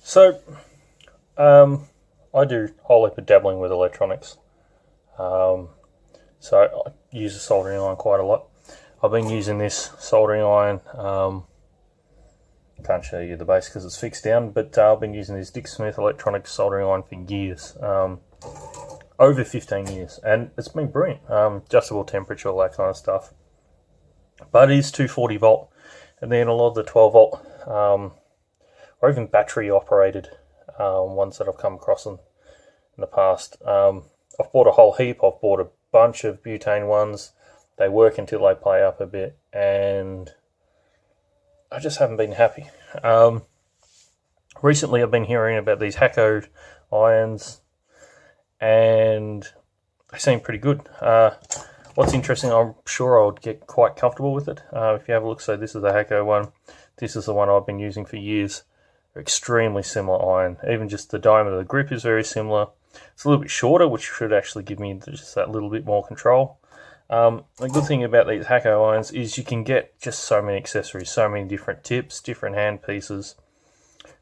So, I do a whole heap of dabbling with electronics. So I use a soldering iron quite a lot. I've been using this soldering iron. Can't show you the base because it's fixed down, but I've been using this Dick Smith electronic soldering iron for years. Over 15 years, and it's been brilliant. Adjustable temperature, all that kind of stuff. But it is 240 volt, and then a lot of the 12 volt, or even battery operated ones that I've come across in the past. I've bought a whole heap. I've bought a bunch of butane ones. They work until they play up a bit, and I just haven't been happy. Recently I've been hearing about these Hakko irons, and they seem pretty good. What's interesting, I'm sure I would get quite comfortable with it. If you have a look, so this is the Hakko one. This is the one I've been using for years. They're extremely similar iron. Even just the diameter of the grip is very similar. It's a little bit shorter, which should actually give me just that little bit more control. The good thing about these Hakko irons is you can get just so many accessories, so many different tips, different hand pieces,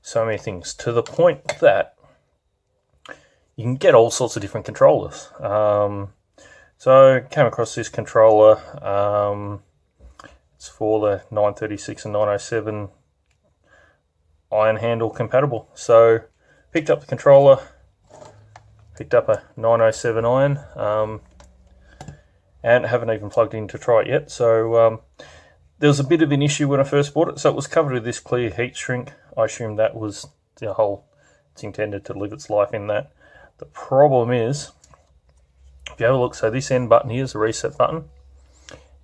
so many things, to the point that you can get all sorts of different controllers. So I came across this controller. It's for the 936 and 907 iron handle compatible. So picked up the controller, picked up a 907 iron, and haven't even plugged in to try it yet. So there was a bit of an issue when I first bought it. So it was covered with this clear heat shrink. I assume that was the whole, it's intended to live its life in that. The problem is, if you have a look, so this end button here is a reset button.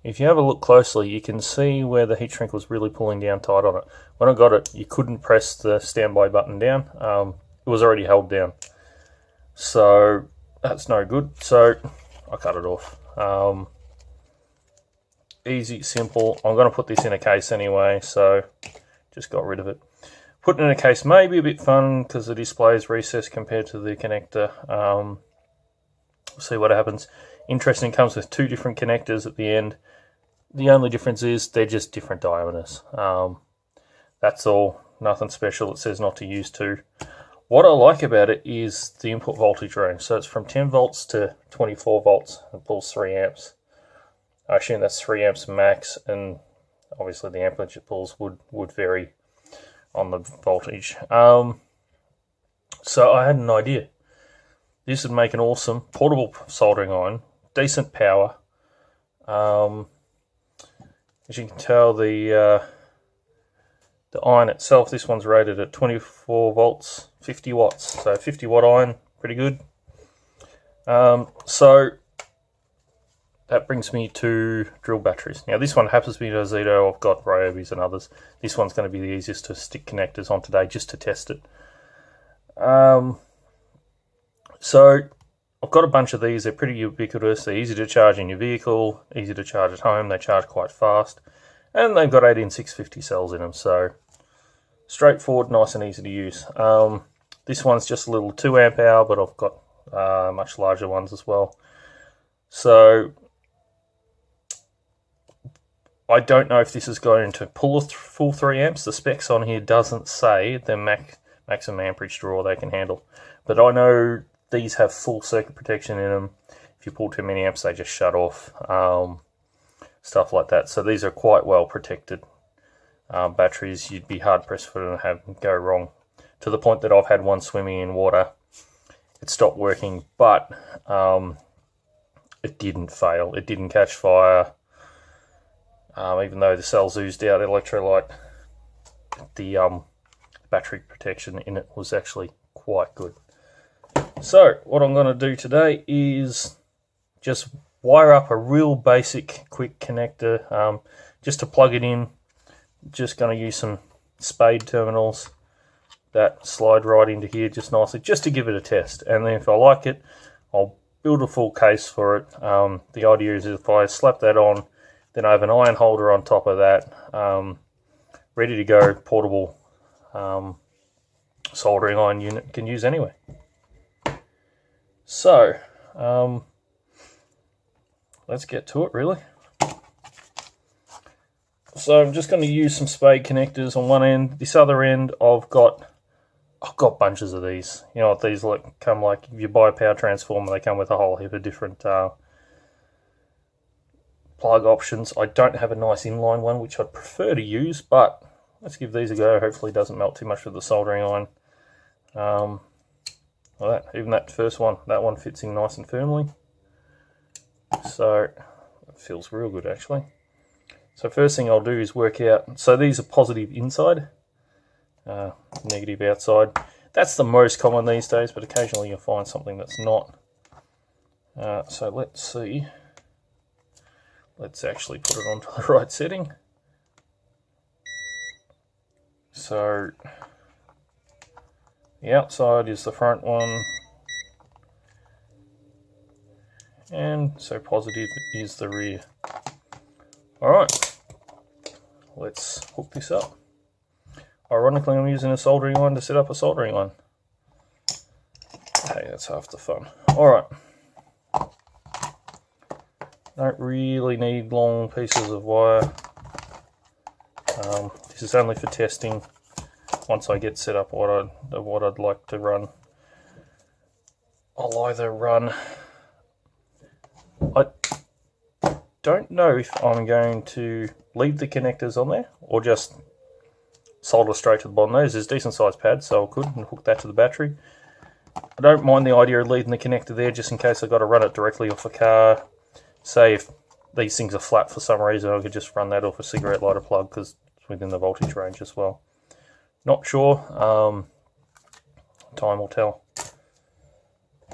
If you have a look closely, you can see where the heat shrink was really pulling down tight on it. When I got it, you couldn't press the standby button down. It was already held down. So that's no good. So I cut it off. Easy, simple. I'm going to put this in a case anyway, so just got rid of it. Putting it in a case may be a bit fun because the display is recessed compared to the connector. We'll see what happens. Interesting, comes with two different connectors at the end. The only difference is they're just different diameters. That's all, nothing special. It says not to use two. What I like about it is the input voltage range. So it's from 10 volts to 24 volts and pulls 3 amps. I assume that's 3 amps max, and obviously the amperage it pulls would vary on the voltage. So I had an idea. This would make an awesome portable soldering iron, decent power. As you can tell, the iron itself, this one's rated at 24 volts, 50 watts. So 50 watt iron, pretty good. So that brings me to drill batteries. Now this one happens to be a Zito. I've got Ryobis and others. This one's going to be the easiest to stick connectors on today just to test it. So I've got a bunch of these. They're pretty ubiquitous. They're easy to charge in your vehicle, easy to charge at home. They charge quite fast, and they've got 18650 cells in them. So straightforward, nice and easy to use. This one's just a little 2 amp hour, but I've got much larger ones as well. So I don't know if this is going to pull a full 3 amps. The specs on here doesn't say the maximum amperage draw they can handle, but I know these have full circuit protection in them. If you pull too many amps, they just shut off, stuff like that. So these are quite well protected batteries. You'd be hard pressed for them to have go wrong, to the point that I've had one swimming in water. It stopped working, but it didn't fail. It didn't catch fire, even though the cells oozed out electrolyte. The battery protection in it was actually quite good. So what I'm going to do today is just wire up a real basic quick connector, just to plug it in. Just going to use some spade terminals that slide right into here just nicely, just to give it a test. And then if I like it, I'll build a full case for it. The idea is if I slap that on, then I have an iron holder on top of that, ready to go, portable soldering iron unit can use anyway. So let's get to it, really. So I'm just going to use some spade connectors on one end. This other end I've got I've got bunches of these. You know what these come like? If you buy a power transformer, they come with a whole heap of different plug options. I don't have a nice inline one, which I'd prefer to use, but let's give these a go. Hopefully it doesn't melt too much with the soldering iron. Well, even that first one, that one fits in nice and firmly. So it feels real good actually. So first thing I'll do is work out, so these are positive inside, negative outside. That's the most common these days, but occasionally you'll find something that's not. So let's see. Let's actually put it onto the right setting. So the outside is the front one, and so positive is the rear. Alright, let's hook this up. Ironically, I'm using a soldering iron to set up a soldering iron. Hey, that's half the fun. Alright. Don't really need long pieces of wire. This is only for testing. Once I get set up what I'd like to run, I'll either run. I don't know if I'm going to leave the connectors on there or just solder straight to the bottom. There's decent sized pads, so I could hook that to the battery. I don't mind the idea of leaving the connector there just in case I've got to run it directly off a car. Say if these things are flat for some reason, I could just run that off a cigarette lighter plug because it's within the voltage range as well. Not sure. Time will tell.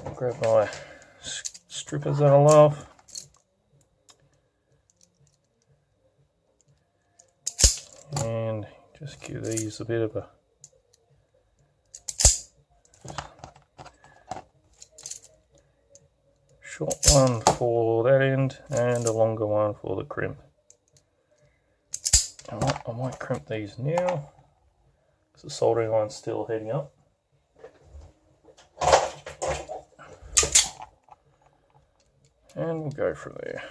I'll grab my strippers that I love. And just give these a bit of a short one for that end and a longer one for the crimp. I might crimp these now because the soldering iron's still heating up. And we'll go from there.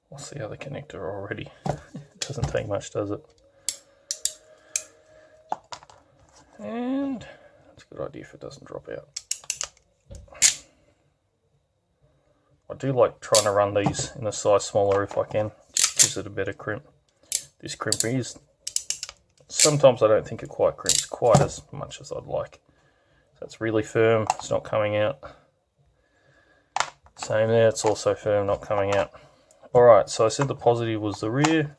What's the other connector already? It doesn't take much, does it? And it's a good idea if it doesn't drop out. I do like trying to run these in a size smaller if I can. Just gives it a better crimp. This crimp is, sometimes I don't think it quite crimps quite as much as I'd like. So it's really firm, it's not coming out. Same there, it's also firm, not coming out. Alright, so I said the positive was the rear.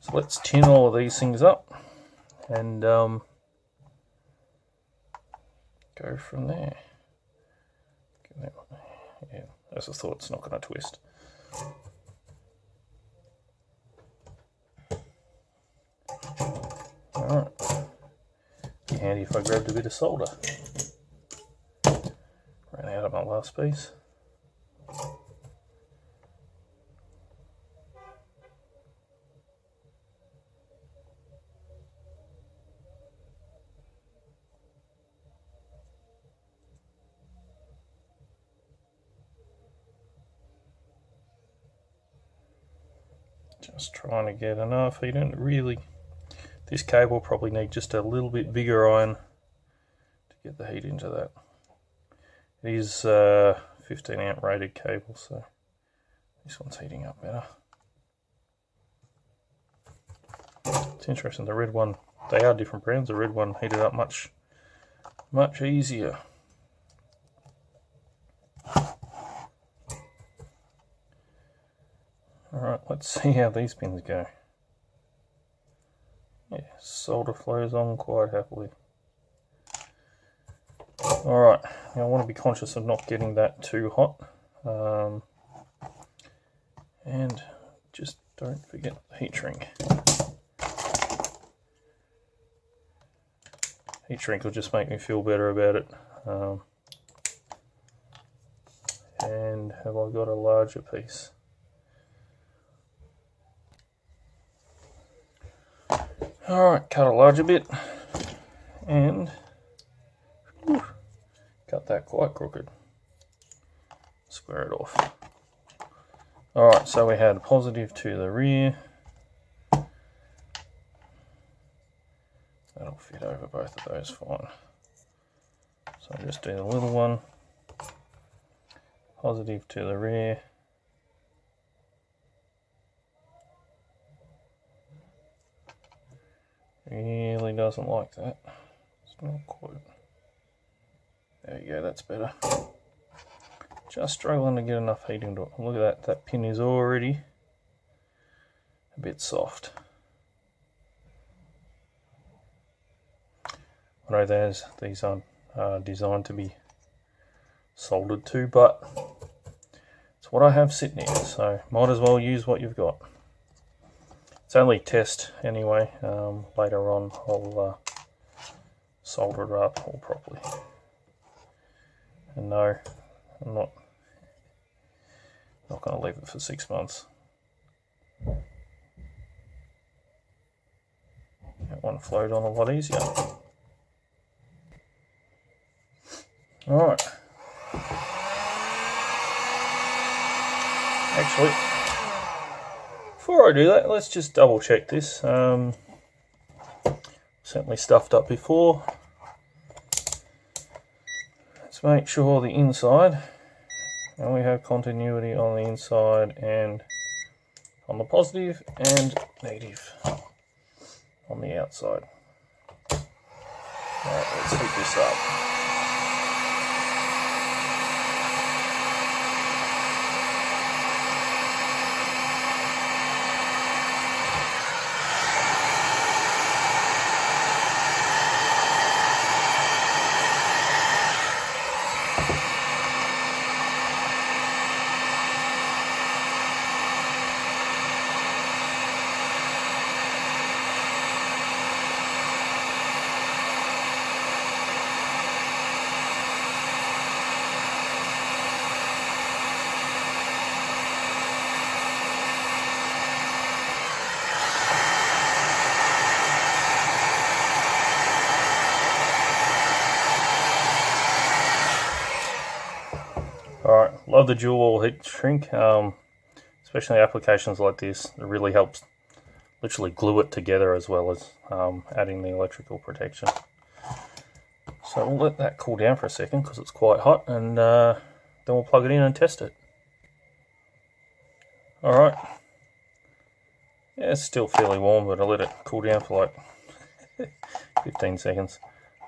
So let's tin all of these things up and go from there. Yeah, as I thought, it's not going to twist. Alright, be handy if I grabbed a bit of solder. Ran out of my last piece. Just trying to get enough. You don't really, this cable probably need just a little bit bigger iron to get the heat into that. It is 15 amp rated cable, so this one's heating up better. It's interesting, the red one, they are different brands, the red one heated up much easier. Alright, let's see how these pins go. Yeah, solder flows on quite happily. Alright, now I want to be conscious of not getting that too hot. And just don't forget the heat shrink. Heat shrink will just make me feel better about it. And have I got a larger piece? Alright, cut a larger bit and cut that quite crooked. Square it off. Alright, so we had positive to the rear. That'll fit over both of those fine. So I'll just do the little one. Positive to the rear. Really doesn't like that. It's not quite. There you go, that's better. Just struggling to get enough heat into it. Look at that, that pin is already a bit soft. I know these aren't designed to be soldered to, but it's what I have sitting here, so might as well use what you've got. It's only test anyway. Later on I'll solder it up all properly. And no, I'm not going to leave it for 6 months. That one flowed on a lot easier. Alright. Actually, before I do that, let's just double check this. Certainly stuffed up before. Let's make sure the inside, and we have continuity on the inside and on the positive and negative on the outside. Alright, let's heat this up. Alright, love the dual wall heat shrink, especially applications like this. It really helps literally glue it together as well as adding the electrical protection. So we'll let that cool down for a second because it's quite hot, and then we'll plug it in and test it. Alright, yeah, it's still fairly warm, but I'll let it cool down for like 15 seconds.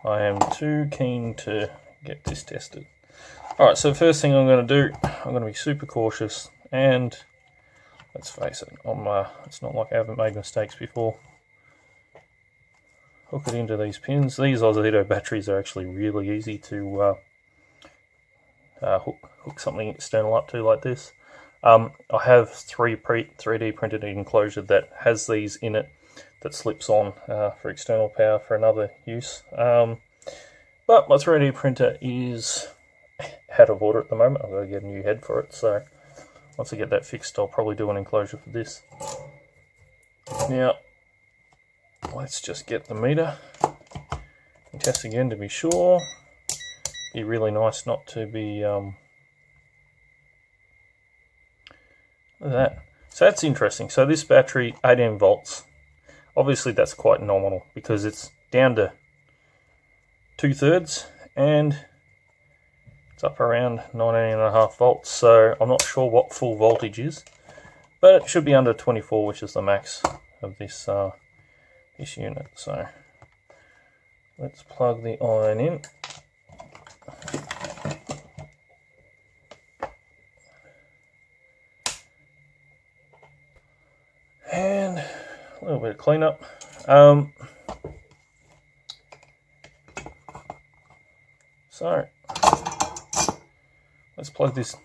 I am too keen to get this tested. Alright, so the first thing I'm going to do, I'm going to be super cautious, and let's face it, it's not like I haven't made mistakes before. Hook it into these pins. These Ozito batteries are actually really easy to hook something external up to like this. I have 3D printed enclosure that has these in it that slips on for external power for another use. But my 3D printer is out of order at the moment. I've got to get a new head for it, so once I get that fixed I'll probably do an enclosure for this. Now let's just get the meter and test again to be sure. Be really nice not to be that. So that's interesting. So this battery, 18 volts, obviously that's quite nominal because it's down to 2/3 and it's up around 19.5 volts, so I'm not sure what full voltage is, but it should be under 24, which is the max of this this unit. So let's plug the iron in. And a little bit of cleanup. So let's plug this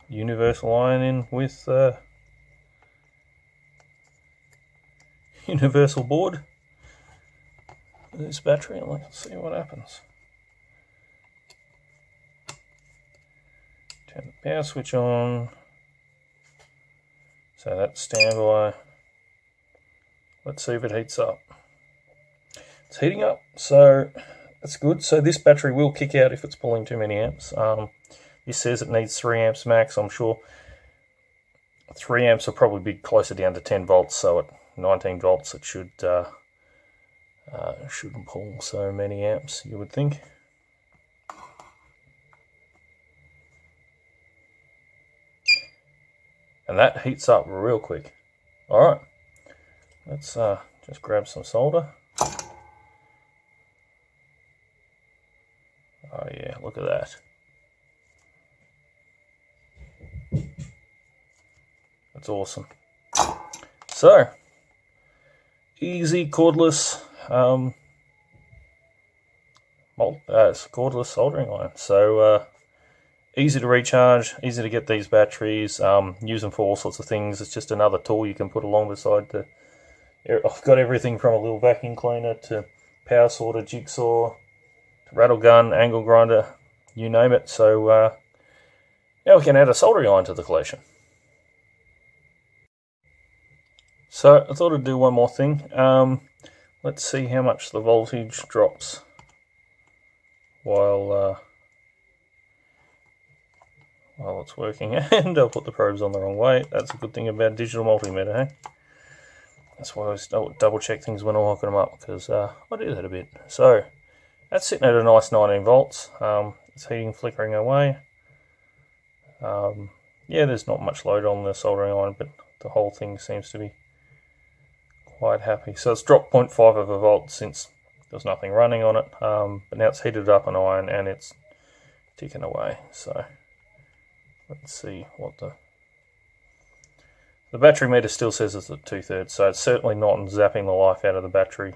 universal iron in with universal board with this battery, and let's see what happens. Turn the power switch on. So that's standby. Let's see if it heats up. It's heating up, so that's good. So this battery will kick out if it's pulling too many amps. This says it needs 3 amps max. I'm sure 3 amps will probably be closer down to 10 volts, so at 19 volts it shouldn't pull so many amps, you would think. And that heats up real quick. Alright, let's just grab some solder. Oh yeah, look at that. That's awesome. So, easy cordless cordless soldering iron. So easy to recharge, easy to get these batteries, use them for all sorts of things. It's just another tool you can put along beside the... I've got everything from a little vacuum cleaner to power saw to jigsaw to rattle gun, angle grinder, you name it. So now we can add a soldering iron to the collection. So I thought I'd do one more thing. Let's see how much the voltage drops while it's working. And I'll put the probes on the wrong way. That's a good thing about digital multimeter, hey? That's why I always double check things when I'm hooking them up, because I do that a bit. So that's sitting at a nice 19 volts. It's heating, flickering away. Yeah, there's not much load on the soldering iron, but the whole thing seems to be quite happy. So it's dropped 0.5 of a volt since there's nothing running on it, but now it's heated up an iron and it's ticking away. So let's see what the battery meter still says it's at 2/3, so it's certainly not zapping the life out of the battery.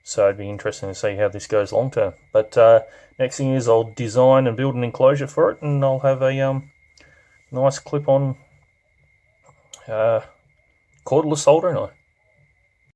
So it'd be interesting to see how this goes long term. But next thing is I'll design and build an enclosure for it, and I'll have a nice clip-on cordless soldering iron.